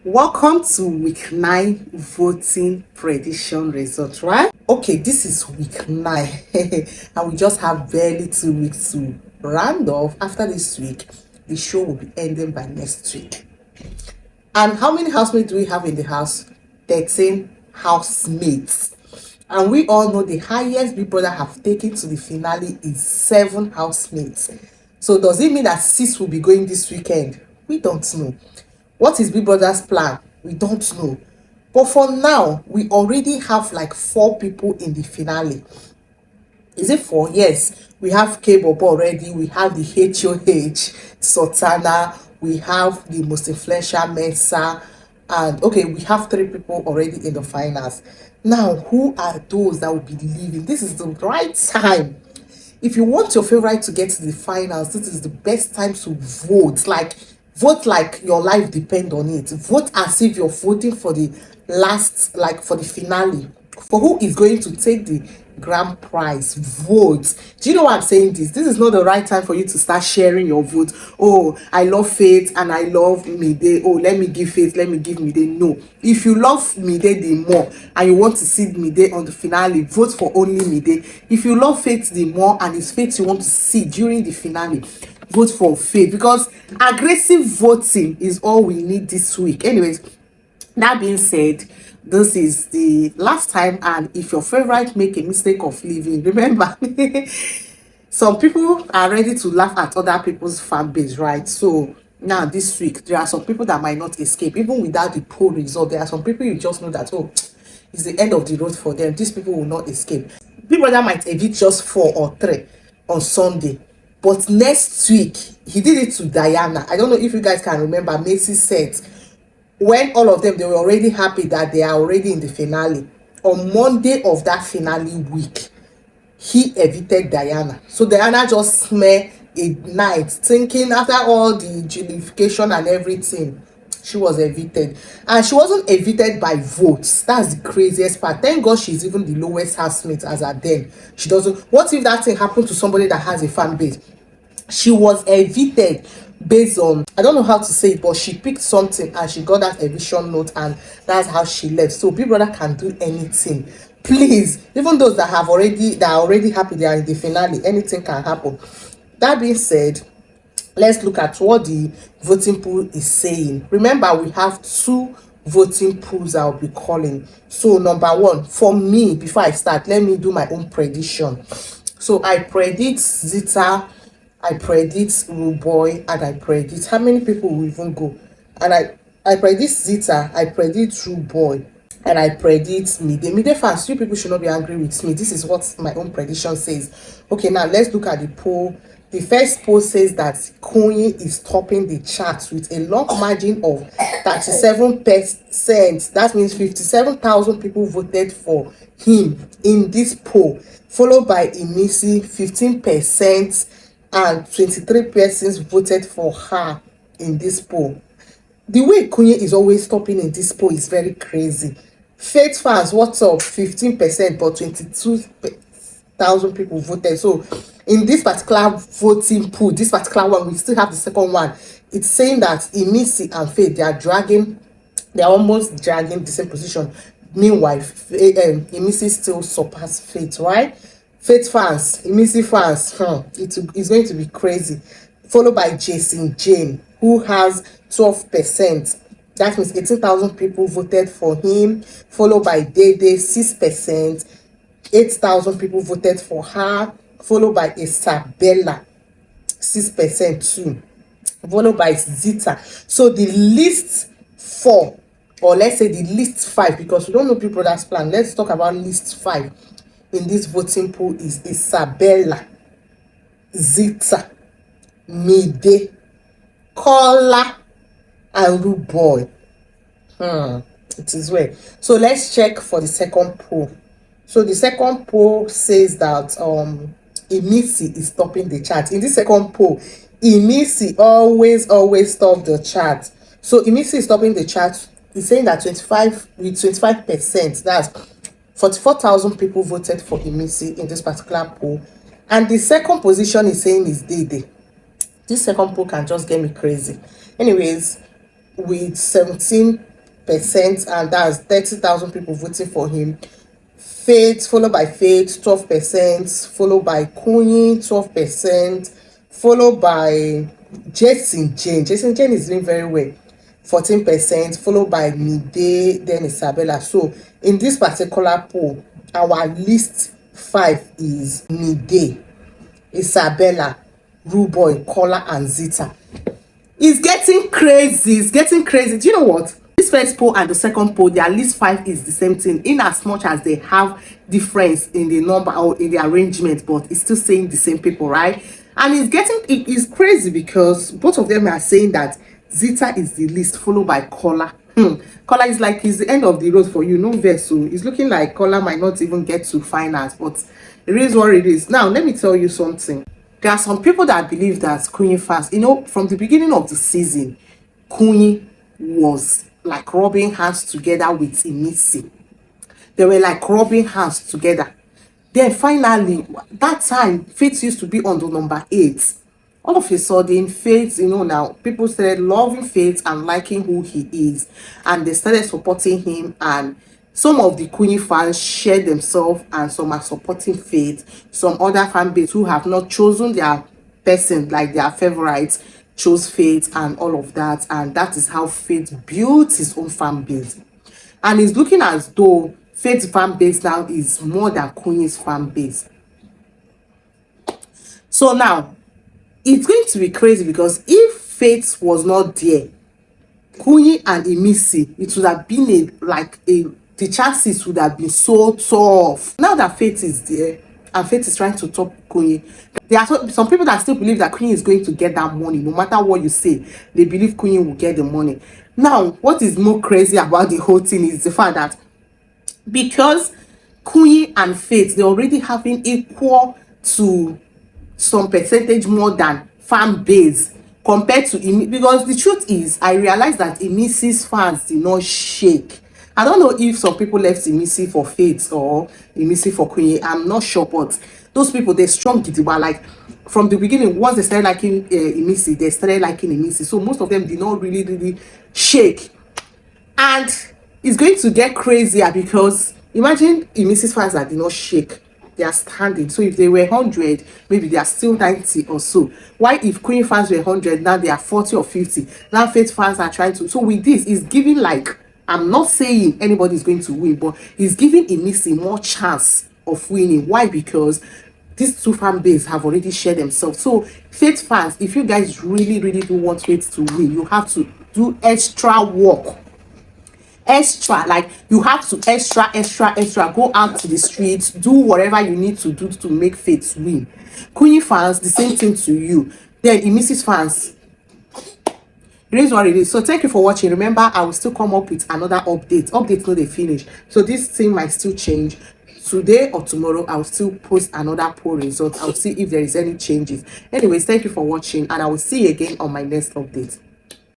Welcome to week 9 voting prediction results, right? Okay, this is week 9 and we just have barely 2 weeks to round off. After this week, the show will be ending by next week. And how many housemates do we have in the house? 13 housemates. And we all know the highest Big Brother have taken to the finale is 7 housemates. So does it mean that 6 will be going this weekend? We don't know. What is Big Brother's plan? We don't know. But for now, we already have like 4 people in the finale. Is it 4? Yes. We have K-Bobo already. We have the HOH, Sultana. We have the most influential Mensa. And okay, we have 3 people already in the finals. Now, who are those that will be leaving? This is the right time. If you want your favorite to get to the finals, this is the best time to vote. Like, vote like your life depend on it. Vote as if you're voting for the last, like for the finale, for who is going to take the grand prize. Vote. Do you know why I'm saying this? This is not the right time for you to start sharing your vote. Oh, I love Faith and I love Mide. Oh, let me give Faith, let me give Mide. No. If you love Mide the more and you want to see Mide on the finale, vote for only Mide. If you love Faith the more and it's Faith you want to see during the finale, vote for Faith, because aggressive voting is all we need this week. Anyways, that being said, this is the last time, and if your favorite make a mistake of leaving, remember some people are ready to laugh at other people's fan base, right? So now this week there are some people that might not escape even without the poll result. There are some people you just know that, oh, it's the end of the road for them. These people will not escape. Big Brother might evict just 4 or 3 on Sunday, but next week he did it to Diana. I don't know if you guys can remember. Macy said when all of them, they were already happy that they are already in the finale. On Monday of that finale week, he evicted Diana. So Diana just spent a night thinking, after all the justification and everything, she was evicted. And she wasn't evicted by votes. That's the craziest part. Thank God she's even the lowest housemate as at then. She doesn't. What if that thing happened to somebody that has a fan base? She was evicted based on, I don't know how to say it, but she picked something and she got that eviction note, and that's how she left. So Big Brother can do anything. Please, even those that are already happy they are in the finale, anything can happen. That being said, let's look at what the voting pool is saying. Remember, we have 2 voting pools I'll be calling. So number 1, for me, before I start, let me do my own prediction. So I predict Zita, I predict Ruboy, and I predict, how many people will even go? And I predict Zita, I predict Ruboy, and I predict Mide. Mide fans, you people should not be angry with me. This is what my own prediction says. Okay, now let's look at the poll. The first poll says that Koyi is topping the charts with a long margin of 37%. That means 57,000 people voted for him in this poll, followed by Imisi, 15%. And 23 persons voted for her in this poll. The way Kunye is always topping in this poll is very crazy. Faith fans, what's up? 15%, but 22,000 people voted. So in this particular voting pool, this particular one, we still have the second one. It's saying that Imisi and Faith, they're almost dragging the same position. Meanwhile, Imisi still surpass Faith, right? Faith fans, Imisi fans, it's going to be crazy. Followed by Jason Jane, who has 12%. That means 18,000 people voted for him. Followed by Dede, 6%. 8,000 people voted for her. Followed by Isabella, 6% too. Followed by Zita. So the list 4, or let's say the list 5, because we don't know Big Brother's plan. Let's talk about list 5 in this voting pool is Isabella, Zita, Mide, Kola, and Ruboy. It is well. So let's check for the second poll. So the second poll says that Imisi is topping the chart. In this second poll, Imisi always top the chart. So Imisi is topping the chart. It's saying that 25%. That's 44,000 people voted for Imisi in this particular poll. And the second position is saying is Dede. This second poll can just get me crazy. Anyways, with 17 and that's 30,000 people voting for him. Faith, followed by Faith, 12%, followed by Kunyi, 12%, followed by Jason Jane. Jason Jane is doing very well, 14%, followed by Dede, then Isabella. So in this particular poll, our list 5 is Dede, Isabella, Ruboy, Kola, and Zita. It's getting crazy. It's getting crazy. Do you know what? This first poll and the second poll, their list 5 is the same thing, in as much as they have difference in the number or in the arrangement, but it's still saying the same people, right? And it is crazy because both of them are saying that Zita is the least, followed by Kola. Kola is like, it's the end of the road for you, no vessel. It's looking like Kola might not even get to finals, but it is what it is. Now, let me tell you something. There are some people that believe that Kunyi fans, from the beginning of the season, Kunyi was like rubbing hands together with Imisi. They were like rubbing hands together. Then finally, that time, Faith used to be on the number 8. All of a sudden, Faith, now people started loving Faith and liking who he is. And they started supporting him, and some of the Kunyi fans shared themselves, and some are supporting Faith. Some other fan base who have not chosen their person, like their favorites, chose Faith and all of that. And that is how Faith built his own fan base. And it's looking as though Faith's fan base now is more than Kunyi's fan base. So now, it's going to be crazy because if Faith was not there, Kunyi and Imisi, it would have been the chances would have been so tough. Now that Faith is there and Faith is trying to top Kunyi, there are some people that still believe that Kunyi is going to get that money. No matter what you say, they believe Kunyi will get the money. Now, what is more crazy about the whole thing is the fact that because Kunyi and Faith, they're already having equal to some percentage more than fan base compared to Imisi. Because the truth is, I realized that Imisi's fans did not shake. I don't know if some people left Imisi for Faith or Imisi for Kunyi. I'm not sure, but those people, they're strong. Like from the beginning, once they started liking Imisi, they started liking Imisi. So most of them did not really shake. And it's going to get crazier because imagine Imisi's fans that did not shake. They are standing. So if they were 100, maybe they are still 90 or so. Why if Queen fans were 100, now they are 40 or 50? Now Faith fans are trying to. So with this, it's giving, like, I'm not saying anybody is going to win, but it's giving Imisi more chance of winning. Why? Because these two fan base have already shared themselves. So Faith fans, if you guys really do want Faith to win, you have to do extra work. Like you have to extra go out to the streets, do whatever you need to do to make Faith win. Kunyi fans, the same thing to you. Then Imisi's fans, it is what it is. So thank you for watching. Remember, I will still come up with another update no they finish, so this thing might still change. Today or tomorrow, I'll still post another poll result. I'll see if there is any changes. Anyways, thank you for watching, and I will see you again on my next update.